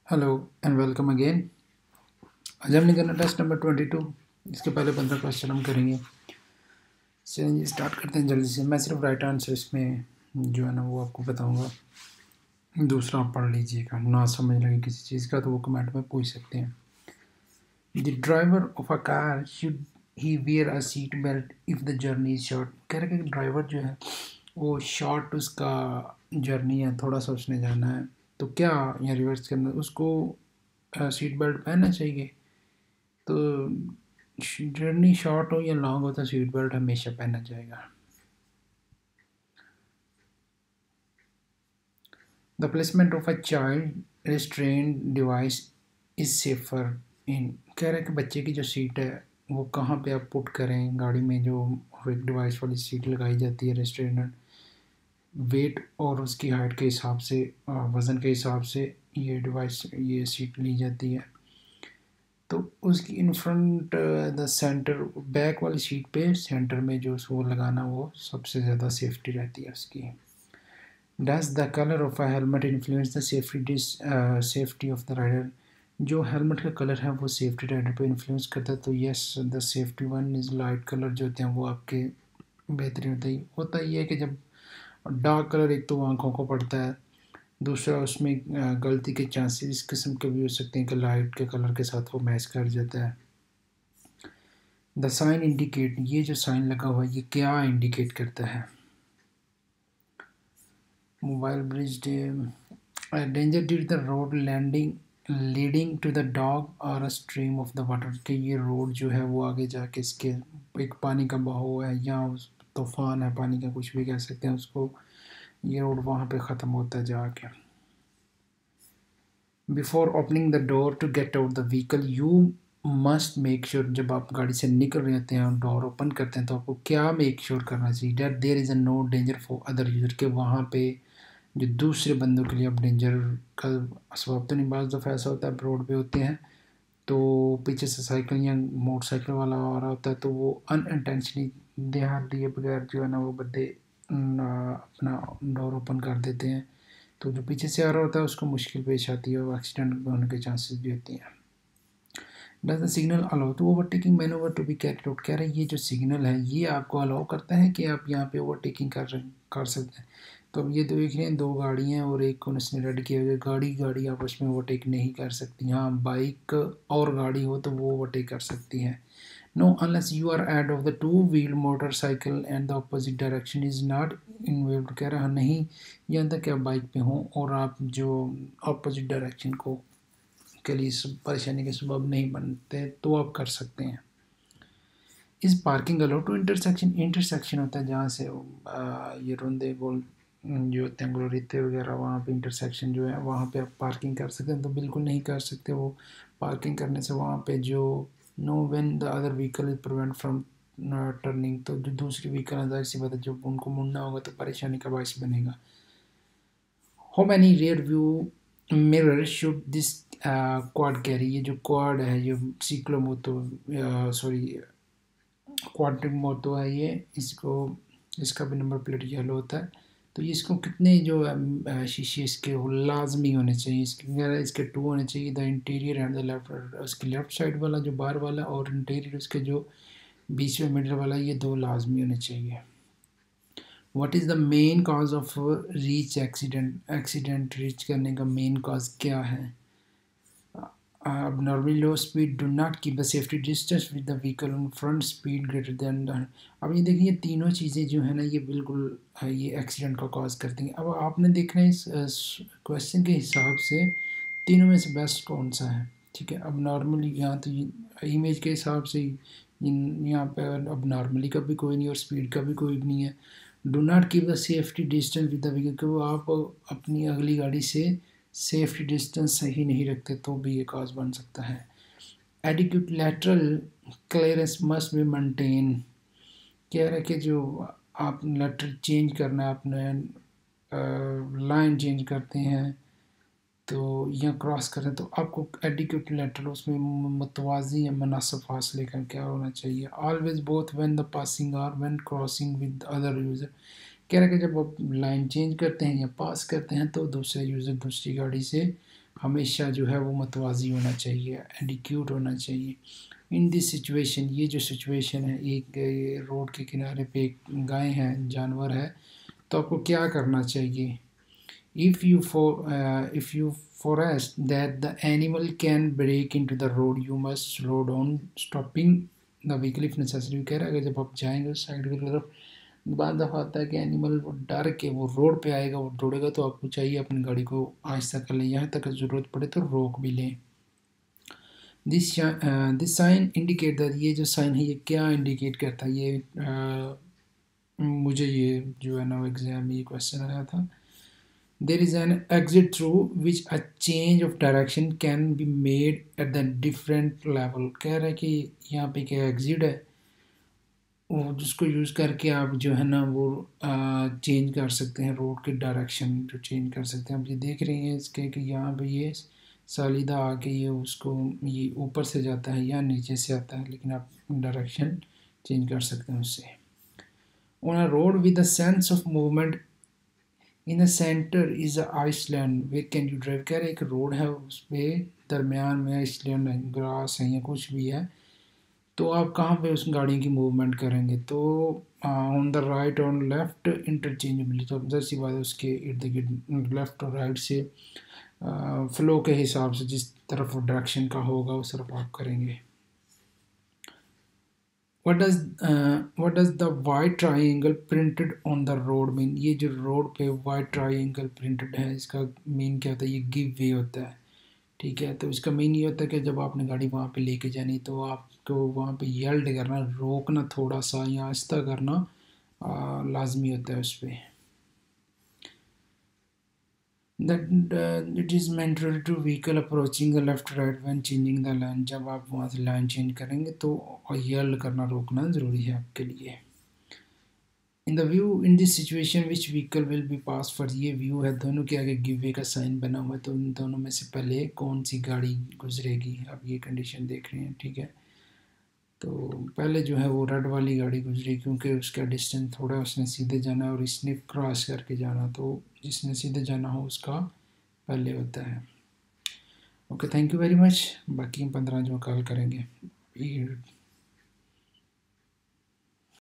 Hello and welcome again. आज हमने करना टेस्ट नंबर 22। इसके पहले 15 क्वेश्चन हम करेंगे। चलिए स्टार्ट करते हैं जल्दी से। मैं सिर्फ राइट आंसर इसमें जो है ना वो आपको बताऊंगा, दूसरा आप पढ़ लीजिएगा। ना समझ लगे किसी चीज़ का तो वो कमेंट में पूछ सकते हैं। The driver of a car should he wear a seat belt if the journey is short. कह रहे कि ड्राइवर जो है वो शॉर्ट उसका जर्नी है, थोड़ा सा उसने जाना है, तो क्या यहाँ रिवर्स करना, उसको सीट बेल्ट पहनना चाहिए। तो जर्नी शॉर्ट हो या लॉन्ग हो तो सीट बेल्ट हमेशा पहनना जाएगा। The placement of a child restrain device is safer in. कह रहे हैं कि बच्चे की जो सीट है वो कहाँ पे आप पुट करें गाड़ी में, जो एक डिवाइस वाली सीट लगाई जाती है रेस्ट्रेनर, वेट और उसकी हाइट के हिसाब से, वज़न के हिसाब से ये डिवाइस, ये सीट ली जाती है। तो उसकी in front the centre, back वाली सीट पे सेंटर में जो वो लगाना वो सबसे ज़्यादा सेफ्टी रहती है उसकी। Does the colour of a helmet influence the safety of the rider. जो हेलमेट का कलर है वो सेफ्टी राइडर पे इन्फ्लुएंस करता है। तो yes, the safety one is light colour जो होते हैं वो आपके बेहतरीन होता ही है कि जब डार्क कलर एक तो आँखों को पड़ता है, दूसरा उसमें गलती के चांसेस इस किस्म के भी हो सकते हैं कि लाइट के कलर के साथ वो मैच कर जाता है। द साइन इंडिकेट, ये जो साइन लगा हुआ है ये क्या इंडिकेट करता है। Mobile bridge danger due to the road landing leading to the dog और a stream of the water. कि ये रोड जो है वो आगे जाके इसके एक पानी का बहाव है या तूफान है पानी का, कुछ भी कह सकते हैं उसको, ये रोड वहाँ पे ख़त्म होता है जाके। Before opening the door to get out the vehicle you must make sure. जब आप गाड़ी से निकल रहे होते हैं और डोर ओपन करते हैं तो आपको क्या मेक श्योर करना चाहिए। That there is a no danger for other user, के वहाँ पे जो दूसरे बंदों के लिए आप डेंजर का असबाब तो नहीं। बाज़ दफ़ा ऐसा होता है रोड पे होते हैं तो पीछे से साइकिल या मोटरसाइकिल वाला आ रहा होता है तो वो अनइंटेंशनली ध्यान दिए बगैर जो है ना वो बंदे अपना डोर ओपन कर देते हैं, तो जो पीछे से आ रहा होता है उसको मुश्किल पेश आती है और एक्सीडेंट होने के चांसेस भी होती हैं। Does the signal allow to overtaking manoeuvre to be carried out. कह रहे हैं ये जो सिग्नल है ये आपको अलाउ करता है कि आप यहाँ पे ओवरटेकिंग कर सकते हैं। तो अब ये देख रहे हैं दो गाड़ियाँ और एक को उसने रेड किया हुआ, गाड़ी आपस में ओवरटेक नहीं कर सकती। हाँ, बाइक और गाड़ी हो तो वो ओवरटेक कर सकती है। No unless you are ahead of the two wheel motorcycle and the opposite direction is not involve. कह रहा नहीं, यहाँ तक कि आप बाइक पे हों और आप जो अपोजिट डायरेक्शन को के लिए परेशानी के सबब नहीं बनते तो आप कर सकते हैं। Is parking allow to intersection, intersection होता है जहाँ से ये रोंदे गोल जो होते हैं गोलरीते वगैरह, वहाँ पे इंटरसेक्शन जो है वहाँ पे आप पार्किंग कर सकते हैं। तो बिल्कुल नहीं कर सकते वो। पार्किंग करने से वहाँ पे जो know when the other vehicle is prevent from turning, तो जो दूसरी व्हीकल जाहिर सी बात है जब उनको मुड़ना होगा तो परेशानी का बायस बनेगा। How many rear view mirror should this quad carry. ये जो क्वाड है ये सिक्लोमोतो, सॉरी क्वाड्रिक मोतो है ये, इसको इसका भी नंबर प्लेट येलो होता है। तो ये इसको कितने जो शीशे इसके वो लाजमी होने चाहिए। इसके टू होने चाहिए, the interior and the left, उसकी लेफ्ट साइड वाला जो बाहर वाला और इंटीरियर उसके जो बीच में मिडल वाला, ये दो लाजमी होने चाहिए। What is the main cause of reach accident. Accident reach करने का मेन कॉज क्या है। abnormally low speed, do not keep the safety distance with the vehicle on front, speed greater than the। अब ये देखिए तीनों चीज़ें जो है ना ये बिल्कुल ये एक्सीडेंट का कॉज करती हैं। अब आपने देखना है इस क्वेश्चन के हिसाब से तीनों में से बेस्ट कौन सा है। ठीक है, अब नॉर्मली यहाँ तो इमेज के हिसाब से यहाँ पर अब नॉर्मली का भी कोई नहीं और स्पीड का भी कोई नहीं है। Do not keep the safety distance with the vehicle, क्योंकि आप अपनी अगली गाड़ी से सेफ्टी डिस्टेंस सही नहीं रखते तो भी ये कॉज बन सकता है। Adequate lateral clearance must be maintain. कह रहा है कि जो आप लेटर चेंज करना है, अपने लाइन चेंज करते हैं तो या क्रॉस करें तो आपको एडिक्यूट लेटर उसमें मुतवाज़ी या मुनासिब फासले का क्या होना चाहिए। Always both when the passing और when crossing with other user. कह रहा है कि जब आप लाइन चेंज करते हैं या पास करते हैं तो दूसरे यूज़र दूसरी गाड़ी से हमेशा जो है वो मतवाज़ी होना चाहिए, एडिक्यूट होना चाहिए। इन दिस सिचुएशन, ये जो सिचुएशन है, एक रोड के किनारे पे एक गाय है, जानवर है, तो आपको क्या करना चाहिए? If you foresee that the animal can break into the road, you must slow down, stopping the vehicle if necessary। कह रहा है कि जब आप जाएंगे उस साइड की तरफ, बाद दफ़ा आता है कि एनिमल वो डर के वो रोड पे आएगा, वो दौड़ेगा, तो आपको चाहिए अपनी गाड़ी को आहिस्ता कर लें, यहाँ तक ज़रूरत पड़े तो रोक भी लें। दिस साइन इंडिकेट दैट, ये जो साइन है ये क्या इंडिकेट करता है? ये मुझे ये जो है ना एग्ज़ाम में ये क्वेश्चन आया था। There is an exit through which a change of direction can be made at the different level। कह रहा है कि यहाँ पे क्या एग्जिट है, वो जिसको यूज़ करके आप जो है ना वो चेंज कर सकते हैं रोड की डायरेक्शन, जो चेंज कर सकते हैं। आप ये देख रहे हैं इसके कि यहाँ पे ये सालिदा आके ये उसको ये ऊपर से जाता है या नीचे से आता है, लेकिन आप डायरेक्शन चेंज कर सकते हैं उससे। On a road with a sense of movement in the centre is a island where can you drive. कह रहे एक रोड है, उस पर दरमियान में आइसलैंड है, ग्रास है या कुछ भी है, तो आप कहाँ पे उस गाड़ी की मूवमेंट करेंगे? तो ऑन द राइट और लेफ्ट इंटरचेंजेबली, तो ऑब्जर्व सी बात है उसके इर्द गिर्द लेफ्ट और राइट से फ्लो के हिसाब से जिस तरफ डायरेक्शन का होगा उस तरफ आप करेंगे। what does the white triangle printed on the road mean? ये जो रोड पे white triangle printed है, इसका मीन क्या होता है? ये गिव वे होता है, ठीक है। तो इसका मीन ये होता है कि जब आपने गाड़ी वहाँ पे लेके जानी तो आपको वहाँ पे यल्ड करना, रोकना थोड़ा सा या आहिस्ता करना लाजमी होता है उस पर। That it is mandatory to vehicle approaching the left right when changing the lane। जब आप वहाँ से लाइन चेंज करेंगे तो यल्ड करना, रोकना ज़रूरी है आपके लिए। In the view in this situation which vehicle will be pass first, ये व्यू है, दोनों के आगे गिव वे का साइन बना हुआ है, तो इन दोनों में से पहले कौन सी गाड़ी गुजरेगी, आप ये कंडीशन देख रहे हैं, ठीक है। तो पहले जो है वो रेड वाली गाड़ी गुजरी, क्योंकि उसका डिस्टेंस थोड़ा, उसने सीधे जाना और इसने क्रॉस करके जाना, तो जिसने सीधे जाना हो उसका पहले होता है। Okay, thank you very much. बाकी 15 जो कॉल करेंगे।